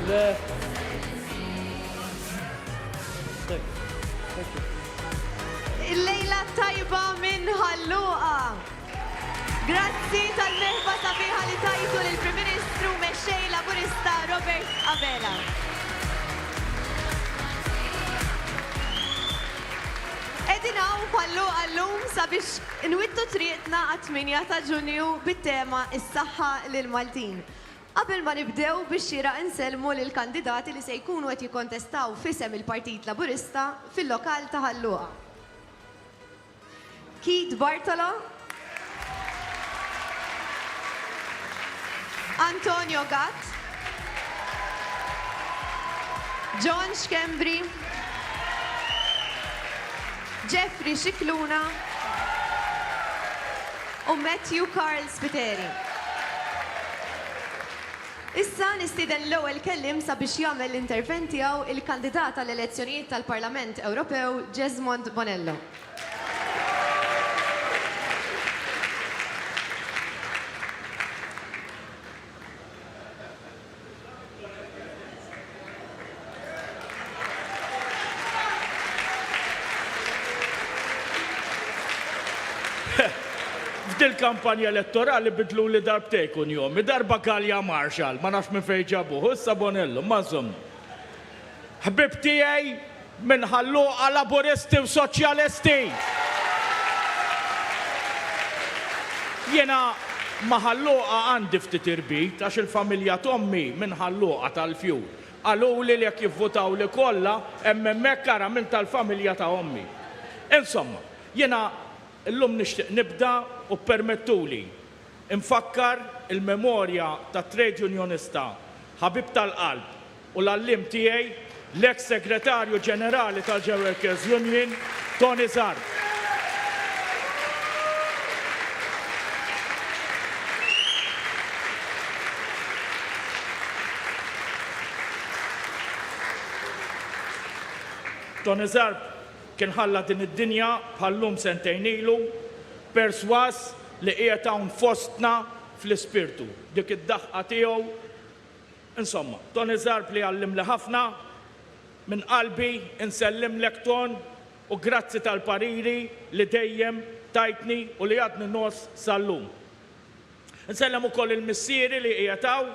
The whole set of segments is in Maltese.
Le. Il-lejla tajba minn ħalluqa. Grazzi tal-merħba sabiħa li tajtu lill-Prim Ministru mexxej Laburista Robert Abela. Edinaw ħalluqa llum sabiex nwittu triqtna għat-8 ta' Ġunju bit-tema is-saħħa lil Maltin. Qabel ma nibdew biex xira inselmu lil kandidati li se jkunu qed jikkontestaw fisem il-Partit Laburista fil-lokal ta' ħalluqa. Keith Bartolo, Antonio Gatt, John Schembri, Jeffrey Xikluna u Matthew Carl Spiteri. Issa nistieden l-ewwel kellim sabiex jagħmel l-intervent tiegħu il-kandidat tal-elezzjonijiet tal-Parlament Ewropew Jesmond Bonello. F'dil-kampanja elettorali bidlu li darbtejkun jom, darba Gallia Marshall, ma nafx minn fejn ġabuh, issa Bonello, mażum. Ħbib tiegħi minn ħalluqa Laburisti u Soċjalisti. Jiena ma ħalluqa għandi ftit irbit għax il-familja Tommi minn ħalluqa tal-Fjur. Għaluli li jekk jivvotaw li kollha hemm hemmhekk ara minn tal-familja ta' ommi. Insomma, jiena illum nixtieq nibda u permettuli infakkar il-memorja ta' trade unionista ħabib tal-qalb u l-allim tiegħi l-ex segretarju ġenerali tal-Workers Union Tony Zarb. Tony Zarb kien ħalla din id-dinja bħallum sentejn ilu perswas li qiegħed hawn fostna fl-ispirtu. Dik id-daħqa tiegħu. Insomma, Tony Zarb li għallim li ħafna minn qalbi insellimlek Ton u grazzi tal-pariri li dejjem tajtni u li għadni nos sal-lum. Insellem ukoll il-missieri li qiegħed hawn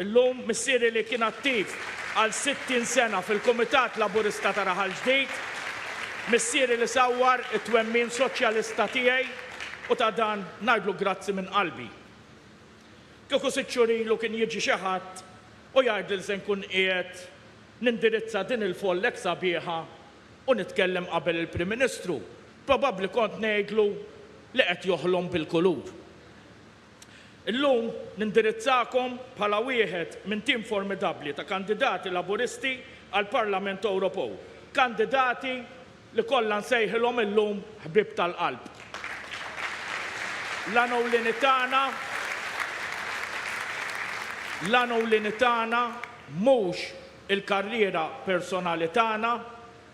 illum, missieri li kien attiv għal 60 sena fil-Kumitat Laburista ta' Raħal Ġdid, missieri li sawwar it-twemmin soċjalista tiegħi u ta' dan ngħidlu grazzi minn qalbi. Kieku sitt xhur ilu kien jiġi xi ħadd u jgħidli se nkun qiegħed nindirizza din il-follek sabiħa u nitkellem qabel il-Prim Ministru. Probabbli kont ngħidlu li qed joħlom bil-kulur. Illum nindirizzakom bħala wieħed minn tim formidabbli ta' kandidati Laburisti għall-Parlament Ewropew. Kandidati li kollha nsejħilhom illum ħbib tal-qalb. L-għanu tagħna mhux il-karriera personali tagħna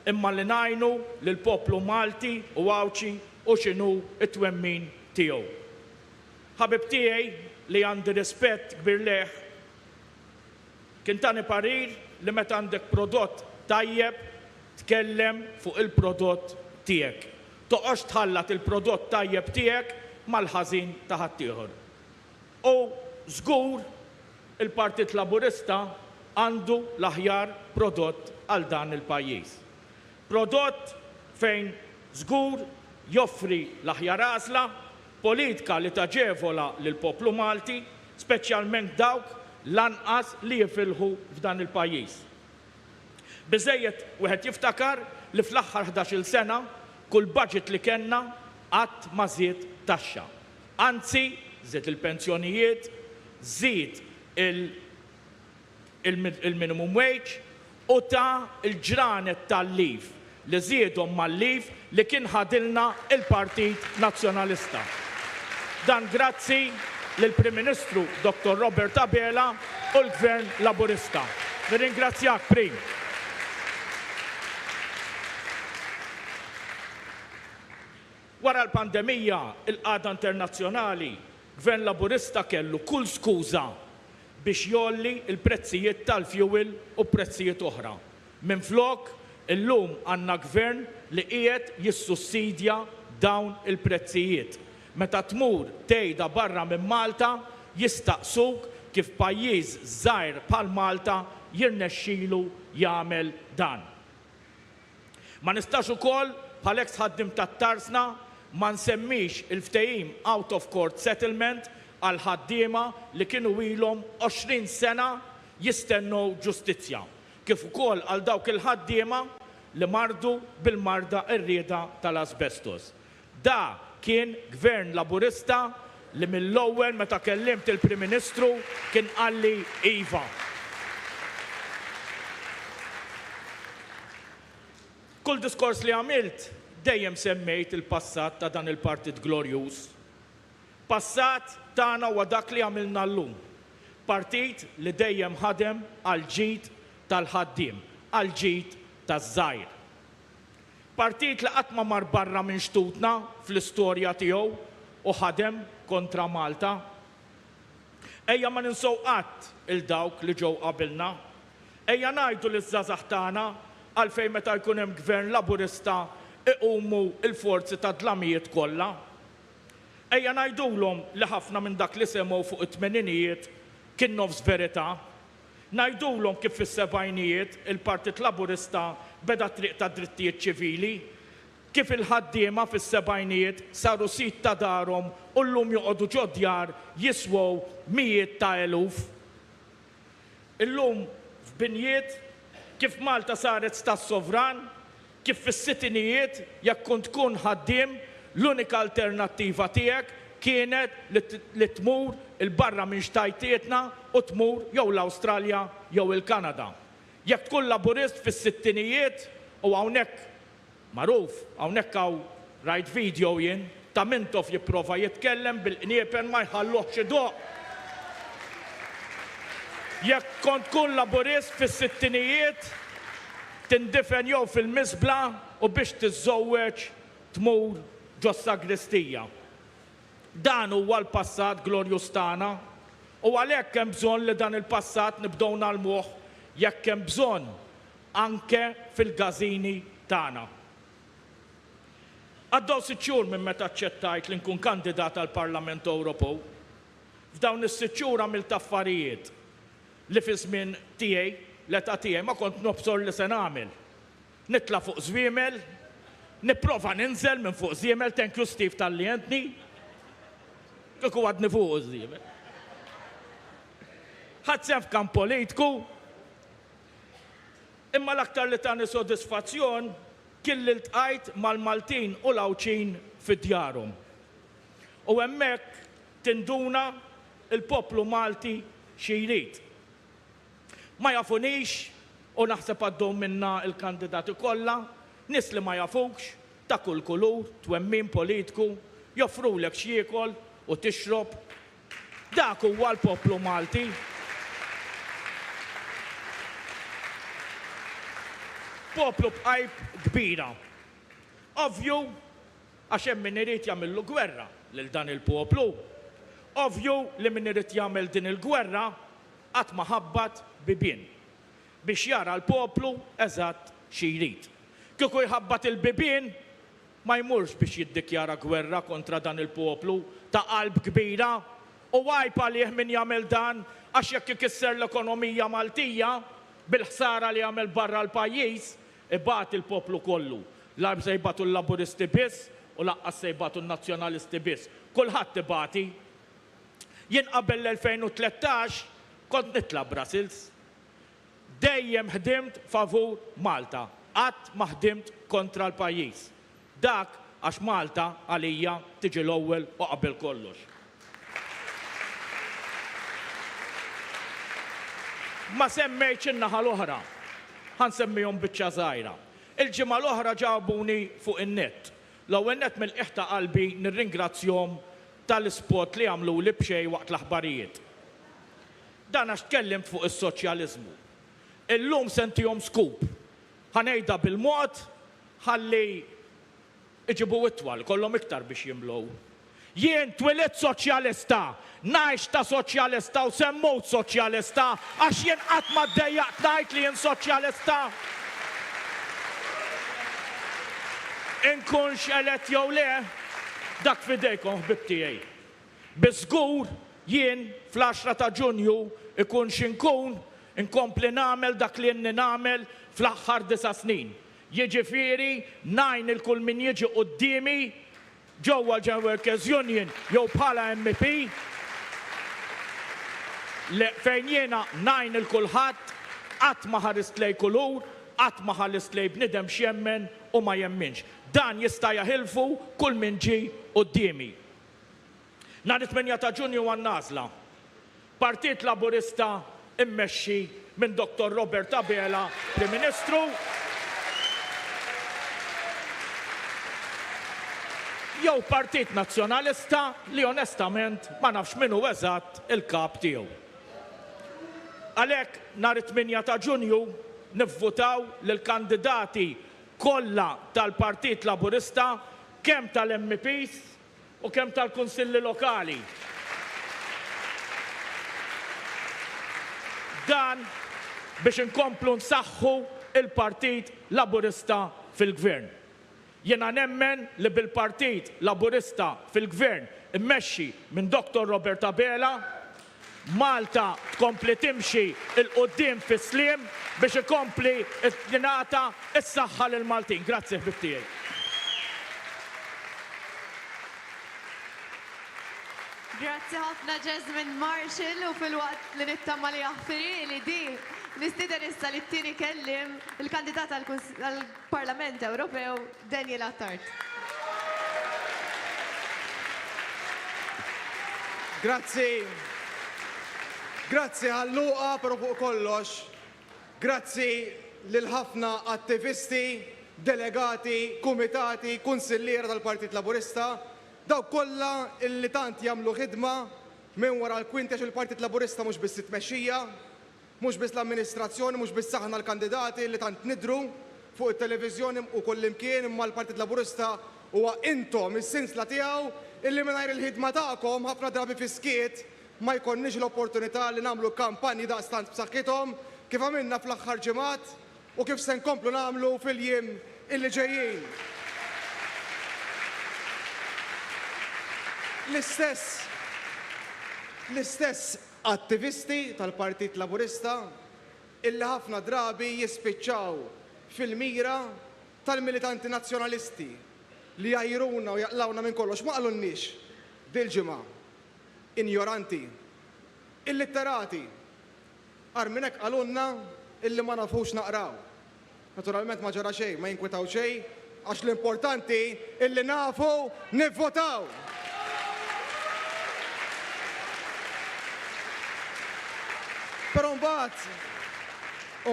imma li ngħinu lill-poplu Malti u Awċi u x'inhu t-twemmin tiegħu. Ħabib tiegħi li għandi rispett kbir leh kien tani parir li meta għandek prodott tajjeb tkellem fuq il-prodott tiegħek. Toqgħodx tħallat il-prodott tajjeb tiegħek mal-ħażin ta' ħaddieħor. U żgur il-Partit Laburista għandu l-aħjar prodott għal dan il-pajjiż. Prodott fejn żgur joffri l-aħjar għażla, politika li taġevola lill-poplu Malti, speċjalment dawk lanqas li jifilħu f'dan il-pajjiż. Biżejjed wieħed jiftakar li fl-aħħar 11-il sena kull budget li kellna qatt ma żied taxxa. Anzi, żied il-pensjonijiet, żied il-minimum wage u ta' il-ġranet tal-lif li żiedhom mal-lif li kien ħadilna il-Partit Nazzjonalista. Dan grazzi lill-Prim Ministru Dr. Robert Abela u l-Gvern Laburista. Nirringrazzjak, Prim. Wara l-pandemija, il-qagħda internazzjonali Gvern Laburista kellu kull skuża biex jolli il-prezzijiet tal-fuel u prezzijiet oħra. Minflok, illum għandna gvern li qiegħed jissussidja dawn il-prezzijiet. Meta tmur tgħidha barra minn Malta, jistaqsuk kif pajjiż żgħir bħal Malta jirnexxielu jagħmel dan. Ma nistax ukoll bħalhekk ħaddim tat-tarsna ma nsemmix il-ftehim out of court settlement għal ħaddiema li kienu ilhom 20 sena jistennew ġustizzja. Kif ukoll għal dawk il-ħaddiema li mardu bil-marda rrieda tal-asbestos. Da kien gvern Laburista li mill-ewwel meta kellimt il-Prim Ministru kien qalli iva. Kull diskors li għamilt dejjem semmejt il-passat ta' dan il-Partit Glorjuż. Passat tagħna huwa dak li għamilna llum. Partit li dejjem ħadem għal ġid tal-ħaddiem, għal ġid taż-żgħir. Partit li qatt ma mar barra minn xtutna fl-istorja tiegħu u ħadem kontra Malta. Ejja ma ninsew qatt il-dawk li ġew qabilna. Ejja ngħidu liż-żgħażagħ tagħna għalfejn meta jkun hemm gvern Laburista iqumu l-forzi ta' dlamijiet kollha. Ejja ngħidulhom li ħafna minn dak li semgħu fuq it-tmeninijiet kien nofs verità. Ngħidulhom kif fis-sebgħinijiet il-Partit Laburista beda triq ta' drittijiet ċivili, kif il-ħaddiema fis-sebgħinijiet saru sit ta' darhom u llum joqogħdu ġo djar jiswew mijiet ta' eluf. Illum f'binjiet kif Malta saret stat sovran, kif fis-sittinijiet jekk kont tkun ħaddiem l-unika alternattiva tiegħek kienet li tmur il-barra minn xtajtietna u tmur jew l-Awstralja jew il-Kanada. Jekk tkun laburist fis-sittinijiet u hawnhekk magħruf, hawnhekk hawn rajt video jien ta' Mintoff jipprova jitkellem bil-qniepen ma jħalluhx idoq. Jekk kont tkun laburist fis-sittinijiet tindifen jew fil-misbla u biex tiżżowweġ tmur ġo sagristija. Dan huwa l-passat glorjuż tagħna u għalhekk hemm bżonn li dan il-passat nibdew nagħlmuh jekk hemm bżonn anke fil-gażini tagħna. Għaddew 6 xhur minn meta aċċettajt li nkun kandidat għall-Parlament Ewropew. F'dawn is-6 xhur għamilt affarijiet li fi żmien tiegħi, l-età tiegħi ma kont nobsor li se nagħmel. Nitla' fuq żwiemel, nipprova ninżel minn fuq żwiemel, thank you Steve tal-li għendni. Kieku għadni fuq żwiemel. Ħadd sehem f'kamp politiku, imma l-aktar li tani sodisfazzjon kien li ltqajt mal-Maltin u l-Awċin fid-djarhom. U hemmhekk tinduna il-poplu Malti xi jrid. Ma jafunix u naħseb għaddhom minna il-kandidati kollha, nies li ma jafux ta' kull kulur, twemmin politiku, joffrulek x'jiekol u tixrob. Dak huwa l-poplu Malti. Poplu b'qajb kbira. Ovvju, għax hemm min irid jagħmillu gwerra lil dan il-poplu. Ovvju li min irid jagħmel din il-gwerra qatt ma ħabbat bibien biex jara l-poplu eżatt xi jrid. Kieku jħabbat il-bibien ma jmurx biex jiddikjara gwerra kontra dan il-poplu ta' qalb kbira u għajpa li min jagħmel dan għax jekk ikisser l-ekonomija Maltija bil-ħsara li jagħmel barra l-pajjiż ibagħat il-poplu kollu. L-arb se jbagħtu l-laburisti biss u laqqas se jbagħtu n-nazzjonalisti biss. Kulħadd ibagħti. Jien qabel l-2013 kont nitla' Brussels. Dejjem ħdimt favur Malta, qatt ma ħdimt kontra l-pajjiż. Dak għax Malta għalija tiġi l-ewwel u qabel kollox. Ma semmejtx in-naħa l-oħra, ħansemmihom biċċa żgħira. Il-ġimgħa l-oħra ġabuni fuq in-nett. L-ewwel nett mill-qiegħ ta' qalbi nirringrazzjahom tal-ispot li għamlu li b'xejn waqt l-aħbarijiet. Dan għax tkellimt fuq is-soċjaliżmu. Illum sentihom skup. Ħanejda bil-mod ħalli iġibu itwal, kollhom iktar biex jimlow. Jien twilit soċjalista, ngħix ta' soċjalista u semmut soċjalista, għax jien qatt ma ddejjaqt ngħid li jien soċjalista. Inkunx elett jew le, dak fidejkom ħbib tiegħi. Biżgur jien fl-10 ta' Ġunju ikun xinkun inkompli nagħmel dak li inni nagħmel fl-aħħar 9 snin. Jiġifieri ngħin il-kull min jiġi qudiemi ġewwa l-Workers' Union jew bħala MP fejn jiena ngħin il-kulħadd qatt ma ħarist lejn kulur, qatt ma ħallist lejn bniedem x'jemmen u ma jemminx. Dan jista' jaħilfu kull min ġie qudiemi. Nhar 8 ta' Ġunju għan-nażla. Partit Laburista immexxi minn Dr. Robert Abela, Prim Ministru, jew Partit Nazzjonalista li onestament ma nafx minnu eżatt il-kap tiegħu. Għalhekk nhar 8 ta' Ġunju nivvutaw lil kandidati kollha tal-Partit Laburista kemm tal-MPs u kemm tal-Kunsilli Lokali. Dan biex inkomplu nsaħħu il-Partit Laburista fil-Gvern. Jiena nemmen li bil-Partit Laburista fil-Gvern immexxi minn Dr. Robert Abela, Malta tkompli timxi il-qoddim fis-sliem biex ikompli tingħata s-saħħa lil Maltin. Grazzi ħbib tiegħi. Grazzi ħafna Jasmine Marshall u fil-waqt li nittama li jaħfiri li di nistieden issa li t-tieni kellim il-kandidat għall-Parlament Ewropew Daniel Attard. Grazzi għall-luqa, però fuq kollox. Grazzi lil ħafna attivisti, delegati, kumitati, kunsilliera tal-Partit Laburista, dawk kollha illi tant jagħmlu ħidma minn wara l-kwinti għax il-Partit Laburista mhux biss it-tmexxija, mhux biss l-amministrazzjoni, mhux biss aħna l-kandidati li tant nidru fuq it-televiżjoni u kullimkien, imma l-Partit Laburista huwa intom is-sinsla tiegħu illi mingħajr il-ħidma tagħkom ħafna drabi fiskiet ma jkollniex l-opportunità li nagħmlu kampanji daqstant b'saħħithom kif għamilna fl-aħħar ġimgħat u kif se nkomplu nagħmlu fil-jiem illi ġejjin. L-istess attivisti tal-Partit Laburista illi ħafna drabi jispiċċaw fil-mira tal-militanti nazzjonalisti li jajruna u jaqlawna minn kollox ma qalunniex dil-ġimgħa. Injoranti, illitterati, arminek għalunna illi ma nafux naqraw. Naturalment ma ġara xejn, ma jinkwetaw xejn, għax l-importanti illi nafu nivvotaw. Però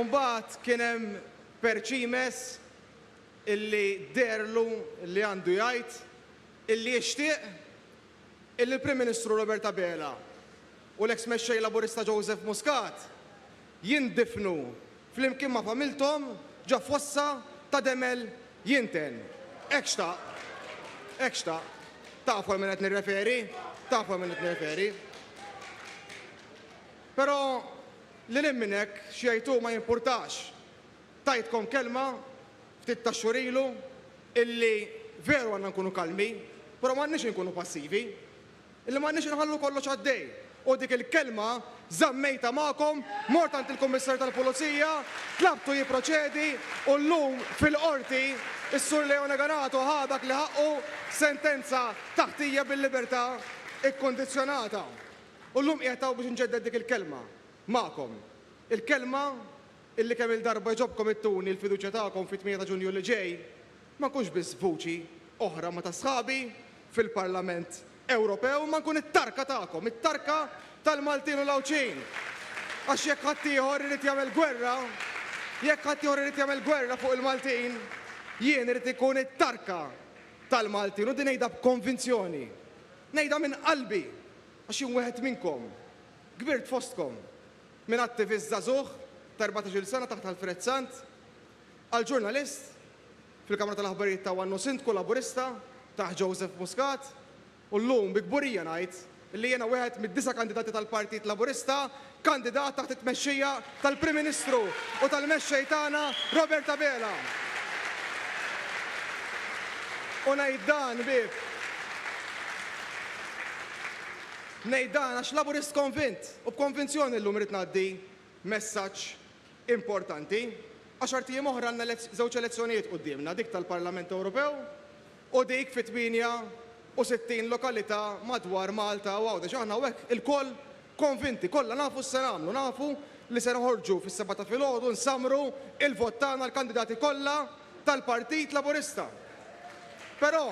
mbagħad kien hemm perċimes illi derlu illi għandu jgħid illi jixtieq illi l-Prim Ministru Robert Abela u l-eks mexxej Laburista Joseph Muscat jindifnu flimkien ma' familtom ġa fossa ta' Demel Jinten. Ekxta, tafu għal minnet nirreferi. Pero li minnek xiejtu ma jimpurtax. Tajtkom kelma ftit ta' xurilu illi veru għanna nkunu kalmi, pero ma' nix nkunu passivi. Illi ma' nix nħallu kollox għaddej. U dik il-kelma zammejta ma'kom, mortant il-Kommissar tal-Pulizija, tlabtu jiproċedi u l-lum fil-qorti is-Sur Leone Ganato ħadak li ħaqqu sentenza taħtija bil-libertà ikkondizjonata. U l-lum qiegħtaw biex nġedded dik il-kelma ma'kom. Il-kelma illi kemm il-darba ġobkom ittuni l-fiduċja tagħkom fit-8 ta' Ġunju li ġej, ma nkunx biss vuċi oħra ma ta' sħabi fil-Parlament Ewropew, ma nkun it-tarka tagħkom, it-tarka tal-Maltin u l-Awċin. Għax jekk ħadd ieħor irid jagħmel gwerra fuq il-Maltin, jien irid ikun it-tarka tal-Maltin u din ngħidha b'konvinzjoni. Ngħidha minn qalbi għax jien wieħed minnkom kbirt fostkom minn attivist żagħżugħ ta' 14-il sena taħt Alfred Sant għal ġurnalist fil-Kamra tal-Aħbarijiet ta' Wannu Sindku Laburista taħt Joseph Muscat U llum bi kburija ngħid li jiena wieħed mid-9 kandidati tal-Partit Laburista, kandidat taħt it-tmexxija tal-Prim Ministru u tal-mexxej tagħna Robert Abela. U ngħid dan bib. Ngħid dan għax Laburist konvint u b'konvinzjoni llum irid ngħaddi messaġġ importanti. 10 ijiem oħra għandna żewġ elezzjonijiet qudiemna, dik tal-Parlament Ewropew u dik fi 68 lokalità madwar Malta u għawdex aħna hekk il-koll konvinti, kollha nafu se nagħmlu, nafu li se noħorġu fis-7 ta' filgħodu nsamru il-vot tagħna l-kandidati kollha tal-Partit Laburista. Però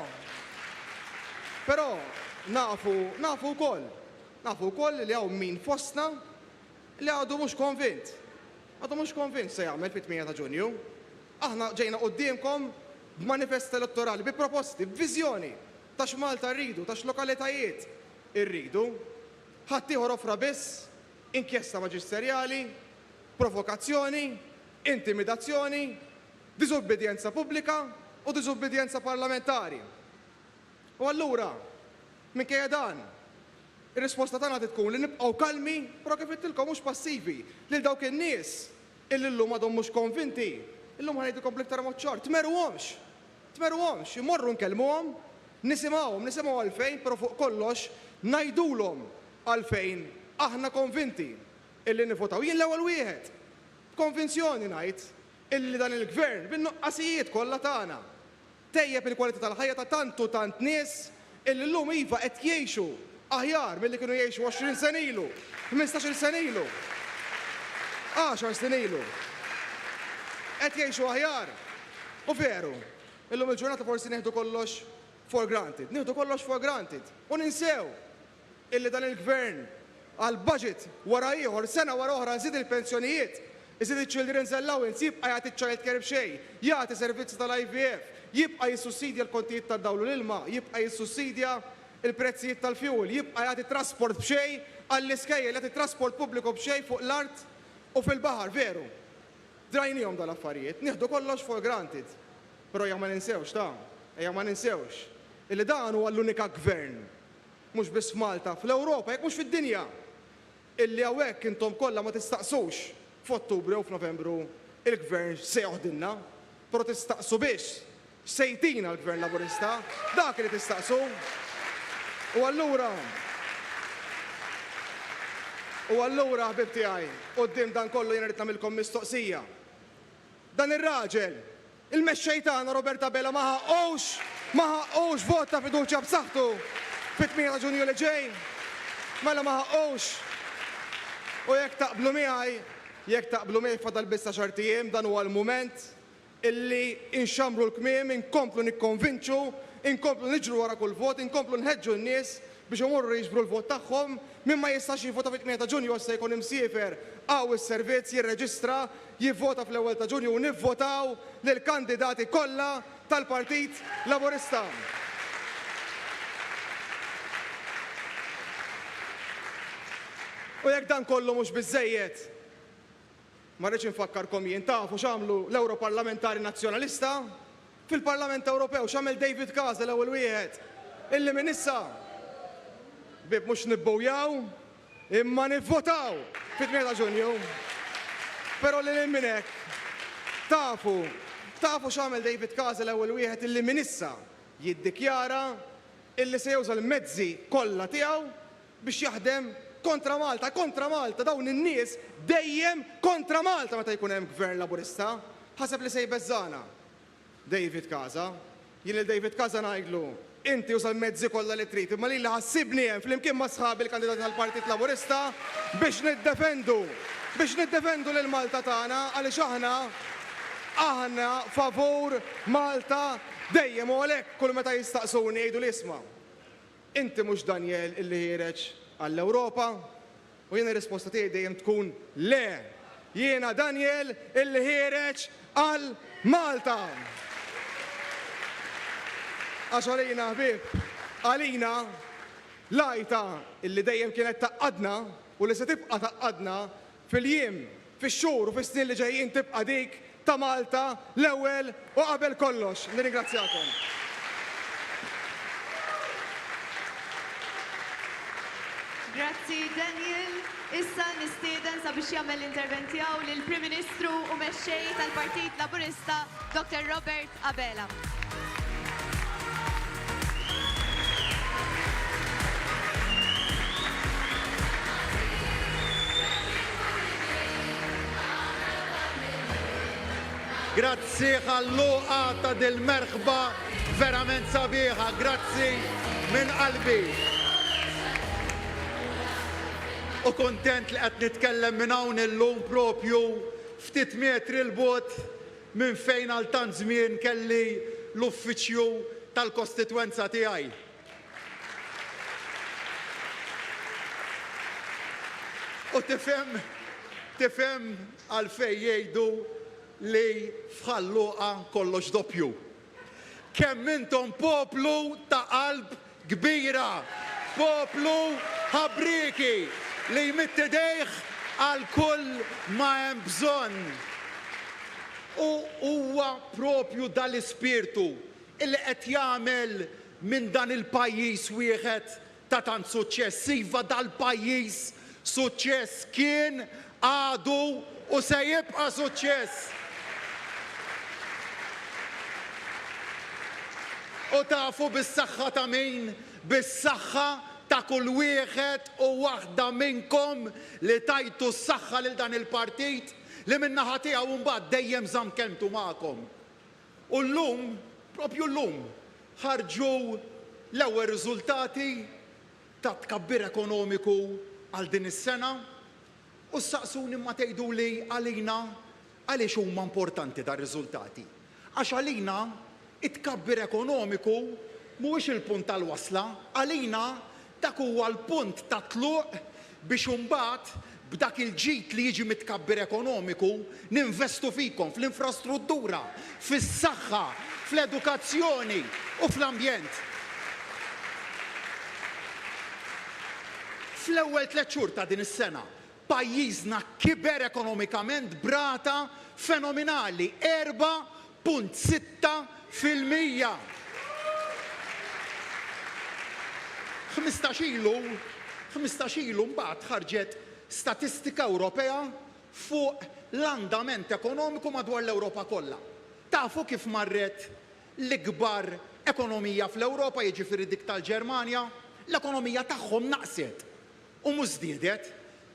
nafu wkoll li hawn min fostna li għadu mhux konvint. Għadu mhux konvint se jagħmel fit-8 ta' Ġunju. Aħna ġejna qudiemkom b'manifest elettorali, bi proposti, b'viżjoni ta' x'Malta rridu, ta' x'lokalitajiet irridu. Ħadd ieħor offra biss inkjesta maġisterjali, provokazzjoni, intimidazzjoni, diżobbedjenza pubblika u diżobbedjenza parlamentari. U allura, minkejja dan, ir-risposta tagħna tkun li nibqgħu kalmi, però kif qedtilkom mhux passivi lil dawk in-nies illi llum għadhom mhux konvinti, illum ħanejdilkom bl-iktar mod ċar, tmerruhomx, imorru nkellmuhom, nisimgħu għalfejn, però fuq kollox ngħidulhom għalfejn aħna konvinti illi nivotaw. Jien l-ewwel wieħed, konvinzjoni ngħid illi dan il-gvern bin-nuqqasijiet kollha tagħna tejjeb il-kwalità tal-ħajja ta' tantu tant nies illi llum iva qed jgħixu aħjar milli kienu jgħixu 20 sen ilu, 15 sen ilu, 10 sen ilu. Qed jgħixu aħjar. U veru, illum il-ġurnata forsi nieħdu kollox for granted. U ninsew illi dan il-gvern għal budget wara ieħor, sena wara oħra nżid il-pensjonijiet, iżid il-children's allowance, jibqa' jagħti child care b'xejn, jagħti servizzi tal-IVF, jibqa' jissussidja l-kontijiet tad-dawl u l-ilma, jibqa' jissussidja il-prezzijiet tal-fuel, jibqa' jagħti trasport b'xejn għall-iskejjel, jagħti trasport pubbliku b'xejn fuq l-art u fil-baħar, veru. Drajnihom dal-affarijiet, nieħdu kollox for granted. Però ejja ma ninsewx illi dan huwa l-unika gvern, mhux biss Malta, fl-Ewropa, jekk mhux fid-dinja, illi hawnhekk intom kollha ma tistaqsux f'Ottubru u f'Novembru il-gvern se joħdilna, però tistaqsu biex sejtina l-gvern Laburista, dak li tistaqsu. U allura ħbib tiegħi, quddiem dan kollu jien irid nagħmilkom mistoqsija. Dan ir-raġel, il-mexxej tagħna Robert Abela ma ħaqqux vot ta' fiduċja b'saħħtu fit-8 ta' Ġunju li ġej. Mela ma ħaqqux. U jekk taqblu miegħi fadal biss 10 ijiem dan huwa l-mument illi inxamru l-kmiem, inkomplu nikkonvinċu, inkomplu niġru wara kull vot, inkomplu nħeġġu n-nies biex imorru jiġbru l-vot tagħhom, min ma jistax jivvota fit-8 ta' Ġunju se jkun imsiefer għaw is-servizz jirreġistra, jivvota fl-ewwel ta' Ġunju u nivvotaw lill-kandidati kollha tal-Partit Laburista. U jekk dan kollu mhux biżżejjed, ma rridx infakkarkom jien tafu x'għamlu l-Ewroparlamentari Nazzjonalista fil-Parlament Ewropew, x'għamel David Casa l-ewwel wieħed illi minn issa bib mhux nibbowjaw imma nivvotaw fit-8 ta' Ġunju. Però lil minn hekk tafu x'għamel David Casa l-ewwel wieħed illi minn issa jiddikjara illi se juża l-mezzi kollha tiegħu biex jaħdem kontra Malta, dawn in-nies dejjem kontra Malta meta jkun hemm gvern Laburista. Ħaseb li se jbeżżana. David Casa, jien il-David Casa ngħidlu, inti uża l-mezzi kollha li trid, imma lili ħassibni hemm flimkien ma' sħabi l-kandidati tal-Partit Laburista biex niddefendu lil Malta tagħna għaliex aħna favur Malta dejjem u għalhekk kull meta jistaqsuni jgħidu l-isma'. Inti mhux Daniel illi ħireġ għall-Ewropa u jiena r-risposta tiegħi dejjem tkun le. Jiena Daniel illi ħireġ għal Malta. Għax għalina ħbib, għalina lajta illi dejjem kienet taqqadna u li se tibqa' taqqadna fil-jiem, fix-xhur u fis-snin li ġejjin tibqa' dik ta' Malta l-ewwel u qabel kollox. Nirringrazzjakom. Grazzi Daniel. Issa nistieden sabiex jagħmel l-intervent tiegħu lill-Prim Ministru u mexxej tal-Partit Laburista Dr. Robert Abela. Grazzi għall-luqa ta' dil-merħba verament sabiħa, grazzi minn qalbi. U kontent li qed nitkellem minn hawn illum propju ftit metri l-bot minn fejn għal tant żmien kelli l-uffiċċju tal-kostitwenza tiegħi. U tifhem għalfejn jgħidu li fħalluqa kollox doppju. Kemm intom poplu ta' qalb kbira, poplu ħabriki li jmitt idejh għal kull ma hemm bżonn. U huwa propju dal-ispirtu illi qed jagħmel minn dan il-pajjiż wieħed ta' tant suċċess. Iva dal-pajjiż suċċess kien, għadu u se jibqa' suċċess. U tafu bis-saħħa ta' min? Bis-saħħa ta' kull wieħed u waħda minnkom li tajtu s-saħħa lil dan il-partit li min-naħa tiegħu mbagħad dejjem żamm kelmtu magħkom. U llum, propju llum, ħarġu l-ewwel riżultati ta' tkabbir ekonomiku għal din is-sena u saqsuni ma tgħiduli għalina għaliex huma importanti dar-riżultati. Għax għalina it-tkabbir ekonomiku mhuwiex il-punt tal-wasla, għalina dak huwa l-punt ta' tluq biex imbagħad b'dak il-ġid li jiġi mit-tkabbir ekonomiku ninvestu fikom fl-infrastruttura, fis-saħħa, fl-edukazzjoni u fl-ambjent. Fl-ewwel 3 xhur ta' din is-sena pajjiżna kiber ekonomikament brata fenomenali 4.6%. 15 ilu mbagħad ħarġet statistika Ewropea fuq l-andament ekonomiku madwar l-Ewropa kollha. Tafu kif marret l-ikbar ekonomija fl-Ewropa, jiġifieri dik tal-Ġermanja, l-ekonomija tagħhom naqset u mhux żdiedet.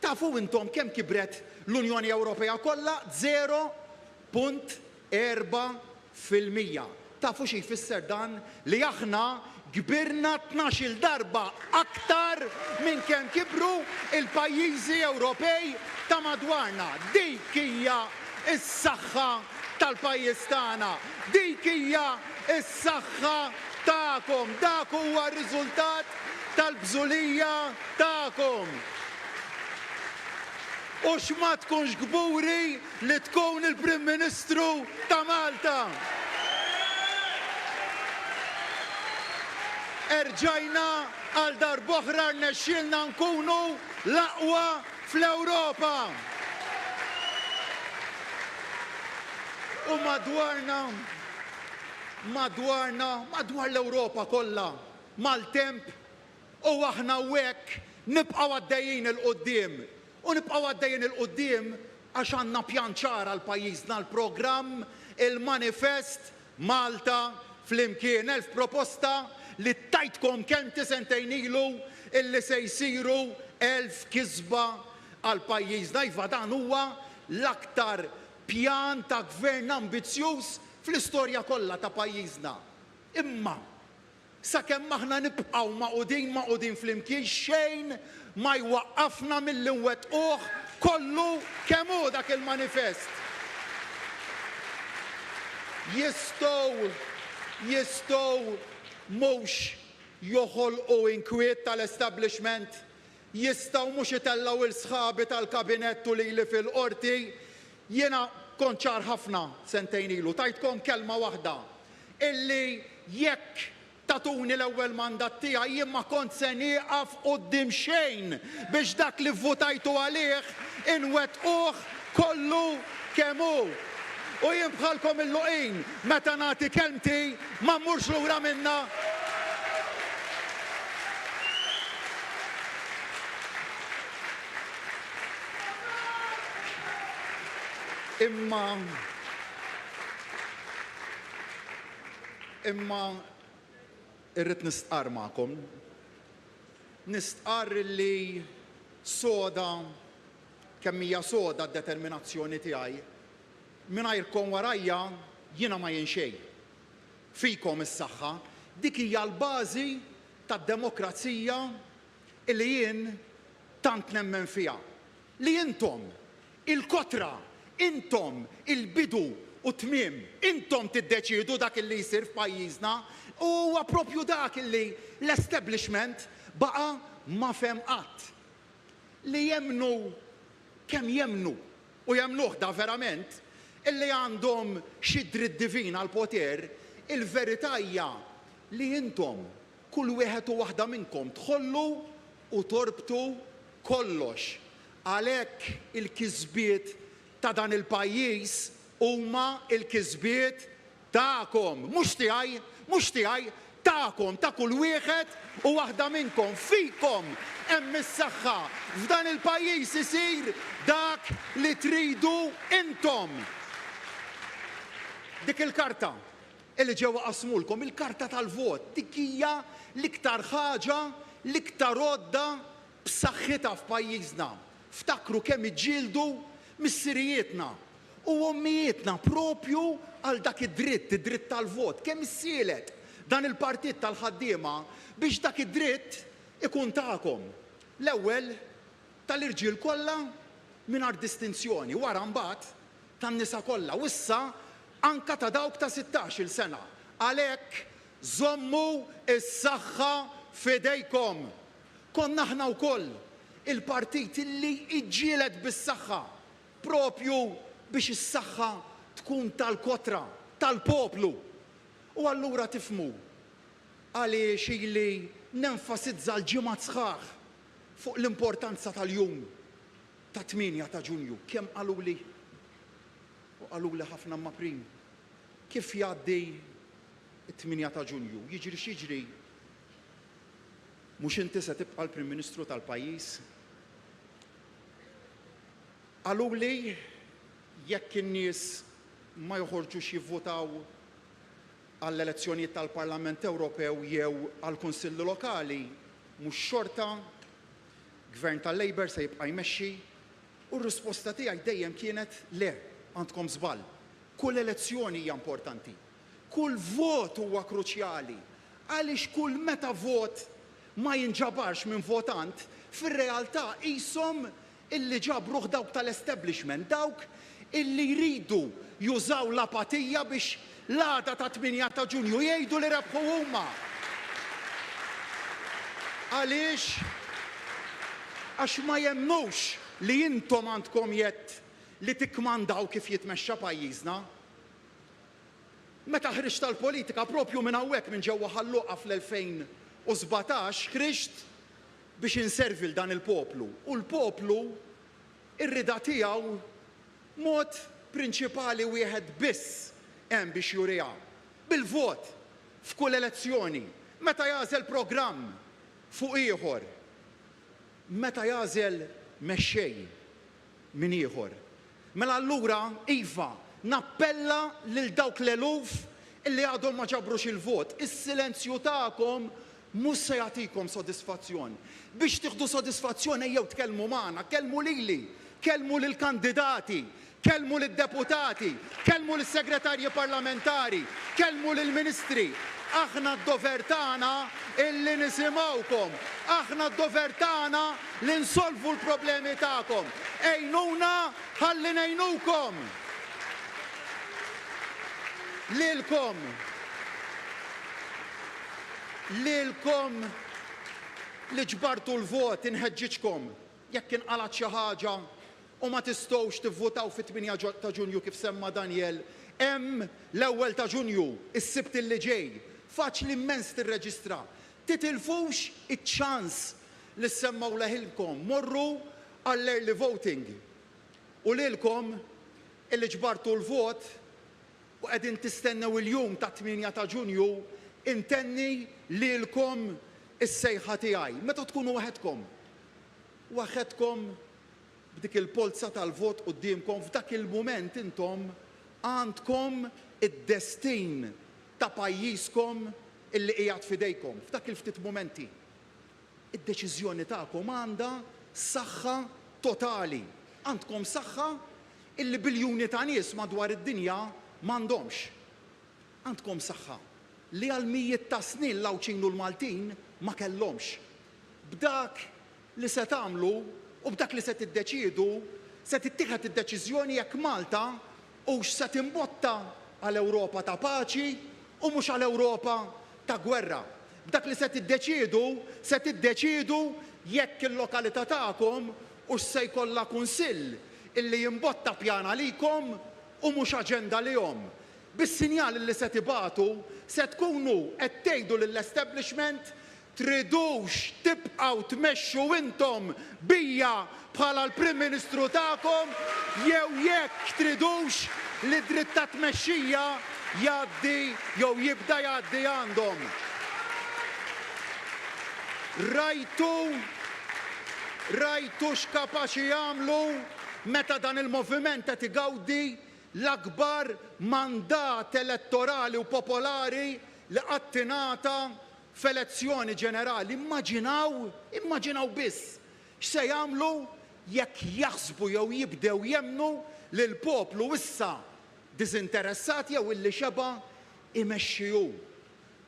Tafu intom kemm kibret l-Unjoni Ewropea kollha? 0.4%. Tafu xi jfisser dan? Li aħna kbirna 12 darba aktar minn kemm kibru il-pajjiżi Ewropej ta' madwarna. Dik hija s-saħħa tal-pajjiż tagħna. Dik hija s-saħħa tagħkom. Dak huwa r-riżultat tal-bżulija tagħkom. U x'ma tkunx gburi li tkun il-Prim Ministru ta' Malta. Erġajna għal darb'oħra rnexxielna nkunu l-aqwa fl-Ewropa. U madwar l-Ewropa kollha mal-temp u aħna hekk nibqgħu għaddejjin il-qudiem. U nibqgħu għaddejjin il-qudiem għax għandna pjan ċar għal pajjiżna l-programm, il-manifest Malta flimkien 1000 proposta li tajtkom kemm sentejn ilu illi se jsiru 1000 kisba għal pajjiżna. Iva dan huwa l-aktar pjan ta' gvern ambizzjuż fl-istorja kollha ta' pajjiżna. Imma sakemm aħna nibqgħu maqudin flimkien xejn ma jwaqqafna milli nwettquh kollu kemm hu dak il-manifest. Jistgħu mhux joħolqu inkwiet tal-establishment, jistgħu mhux itellgħu il-sħabi tal-kabinettu lili fil-qorti. Jiena kont ċar ħafna sentejn ilu, tajtkom kelma waħda illi jekk tatuni l-ewwel mandat tiegħi jien ma kont se nieqaf quddiem xejn biex dak li vvutajtu għalih inwettquh kollu kemm hu. U jien bħalkom il-luqin meta nagħti kelmti ma mmurx lura minnha. Imma irrid nistqar magħkom. Nistqar li soda kemm hija soda d-determinazzjoni tiegħi. Mingħajrkom warajja jiena ma jien xejn. Fikom is-saħħa, dik hija l-bażi tad-demokrazija li jien tant nemmen fiha. Li intom il-kotra, intom il-bidu u tmiem, intom tiddeċiedu dak li jsir f'pajjiżna u huwa proprju dak li l-establishment baqa' ma fem qatt. Li jemnu kemm jemnu u jemnuh da verament illi għandhom xi dritt divin għal poter, il-verità hija li intom kull wieħed u waħda minnkom tħollu u torbtu kollox. Għalhekk il-kisbiet ta' dan il-pajjiż huma il-kisbiet tagħkom, mhux tiegħi, tagħkom, ta' kull wieħed u waħda minnkom. Fikom hemm is-saħħa. F'dan il-pajjiż isir dak li tridu intom. Dik il-karta li ġewwa qasmulkom, il-karta tal-vot, dik hija l-iktar ħaġa, l-iktar għodda b'saħħitha f'pajjiżna. Ftakru kemm iġġieldu missirijietna u ommijietna propju għal dak id-dritt tal-vot. Kemm issielet dan il-partit tal-ħaddiema biex dak id-dritt ikun tagħkom. L-ewwel tal-irġiel kollha mingħajr distinzjoni, wara mbagħad tan-nisa kollha u issa anka ta' dawk ta' 16-il sena. Għalhekk żommu s-saħħa f'idejkom. Konna aħna wkoll il-partit illi iġġieled bis-saħħa propju biex is-saħħa tkun tal-kotra, tal-poplu. U allura tifhmu għaliex ili nenfasizza l-ġimgħat sħaħ fuq l-importanza tal-jum ta' 8 ta' Ġunju. Kemm qaluli u qaluli ħafna ma' prim. Kif jgħaddi 8 ta' Ġunju? Jiġri x'jiġri? Mhux inti se tibqa' l-Prim Ministru tal-pajjiż? Qaluli jekk in-nies ma joħorġux jivvotaw għall-elezzjonijiet tal-Parlament Ewropew jew għall-Kunsilli Lokali, mhux xorta Gvern tal-Labor se jibqa' jmexxi u r-risposta tiegħi dejjem kienet le, għandkom żball. Kull elezzjoni hija importanti. Kull vot huwa kruċjali. Għaliex kull meta vot ma jinġabarx minn votant, fir-realtà qishom illi ġabruh dawk tal-establishment, dawk illi jridu jużaw l-apatija biex l-għada ta' 8 ta' Ġunju jgħidu li rebħu huma. Għaliex għax ma jemmux li intom għandkom jett li tikkmandaw kif jitmexxa pajjiżna. Meta ħriġt tal-politika propju minn hawnhekk minn ġewwa ħalluqa fl-2017 ħriġt biex inservi l dan il-poplu. U l-poplu ir-rida tiegħu mod prinċipali wieħed biss hemm biex juriha. Bil-vot f'kull elezzjoni, meta jagħżel programm fuq ieħor, meta jagħżel mexxej minn ieħor. Mela allura iva nappella lil dawk l-eluf illi għadhom ma ġabrux il-vot. Is-silenzju tagħkom mhux se jagħtikom sodisfazzjon. Biex tieħdu sodisfazzjon ejjew tkellmu magħna, kellmu lili, kellmu lill-kandidati, kellmu lid-deputati, kellmu lis-segretarji parlamentari, kellmu lill-ministri. Aħna d-dover tagħna illi nisimgħukom, aħna d-dover tagħna li nsolvu l-problemi tagħkom. Ejnuna ħalli ngħinukom. Lilkom li ġbartu l-vot inħeġġiġkom jekk inqalat xi ħaġa u ma tistgħux tivvotaw fit-8 ta' Ġunju kif semma Daniel, hemm l-ewwel ta' Ġunju, is-sibt li ġej. Faċli immens tirreġistra. Titilfux iċ-ċans li semmaw leħilkom. Morru għall-early voting. U lilkom illi ġbartu l-vot u qegħdin tistennew il-jum ta' 8 ta' Ġunju intenni lilkom is-sejħa tiegħi. Meta tkunu waħedkom b'dik il-polza tal-vot qudiemkom, f'dak il-mument intom għandkom id-destin ta' pajjiżkom illi qiegħed f'idejkom, f'dak il-ftit momenti. Id-deċiżjoni tagħkom għandha saħħa totali. Għandkom saħħa illi biljuni ta' nies madwar id-dinja m'għandhomx. Għandkom saħħa li għal mijiet ta' snin l-Awċin u l-Maltin ma kellhomx. B'dak li se tagħmlu u b'dak li se tiddeċiedu se tittieħed id-deċiżjoni jekk Malta hux se timbotta għal Ewropa ta' paċi u mhux għal Ewropa ta' gwerra. B'dak li se tiddeċiedu jekk il-lokalità tagħkom hux se jkollha kunsill illi jimbotta pjan għalikom u mhux aġenda lihom. Bis-sinjal li se tibagħtu se tkunu qed tgħidu lill-establishment tridux tibqgħu tmexxu intom bija bħala l-Prim Ministru tagħkom jew jekk tridux li dritt ta' tmexxija jgħaddi jew jibda jgħaddi għandhom. Rajtu x'kapaċi jagħmlu meta dan il-moviment qed igawdi l-akbar mandat elettorali u popolari li qatt ingħata f'elezzjoni ġenerali. Immaġinaw biss x'se jagħmlu jekk jaħsbu jew jibdew jemmnu li l-poplu issa diżinteressat jew illi xeba imexxiju.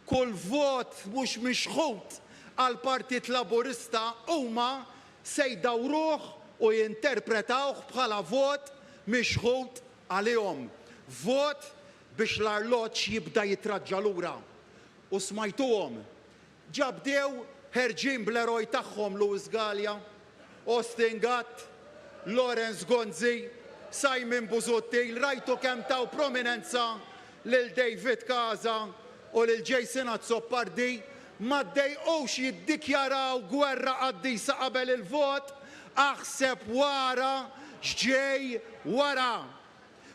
Kull vot mhux mixħud għal Partit Laburista huma se jdawruh u jinterpretawh bħala vot mixħud għalihom. Vot biex l-arloġġ jibda jitraġġa lura. U smajtuhom ġabdew ħerġin bl-eroj tagħhom Luis Gallia, Austin Gatt, Lawrence Gonzi, Simon Busuttil, rajtu kemm taw prominenza lil David Casa u lil Jason Azzopardi ma ddejqux jiddikjaraw gwerra qaddisa qabel il-vot, aħseb wara x'ġej wara.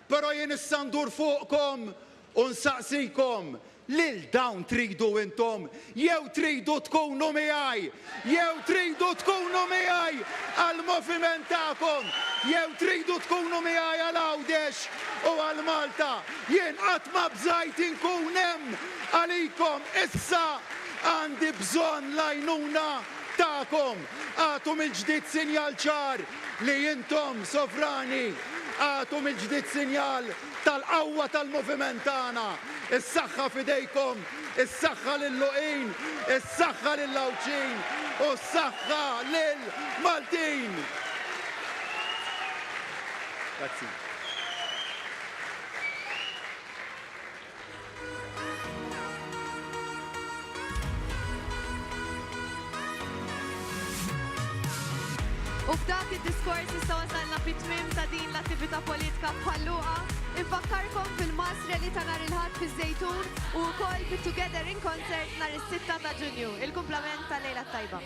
Però jien issa ndur fuqkom u nsaqsikom lil dawn tridu intom, jew tridu tkunu miegħi, jew tridu tkunu miegħi għall-moviment tagħkom, jew tridu tkunu miegħi għal Għawdex u għal Malta. Jien qatt ma bżajt inkun hemm għalikom, issa għandi bżonn l-għajnuna tagħkom. Għatu mill-ġdid sinjal ċar li intom sovrani, għatu mill-ġdid sinjal tal-qawwa tal-moviment tagħna. Is-saħħa f'idejkom, is-saħħa lill-Luqin, is-saħħa lill-Awċin u s-saħħa lill-Maltin. Grazzi. U f'dak id-diskors issa wasalna fit-tmiem ta' din l-attività politika bħalluqa. Infakkarkom fil-masra li ta' nhar il-ħadd fiż-Żejtun u wkoll fit-Together in Concert nhar is-6 ta' Ġunju. Il-kumplament tal-lejla tajba.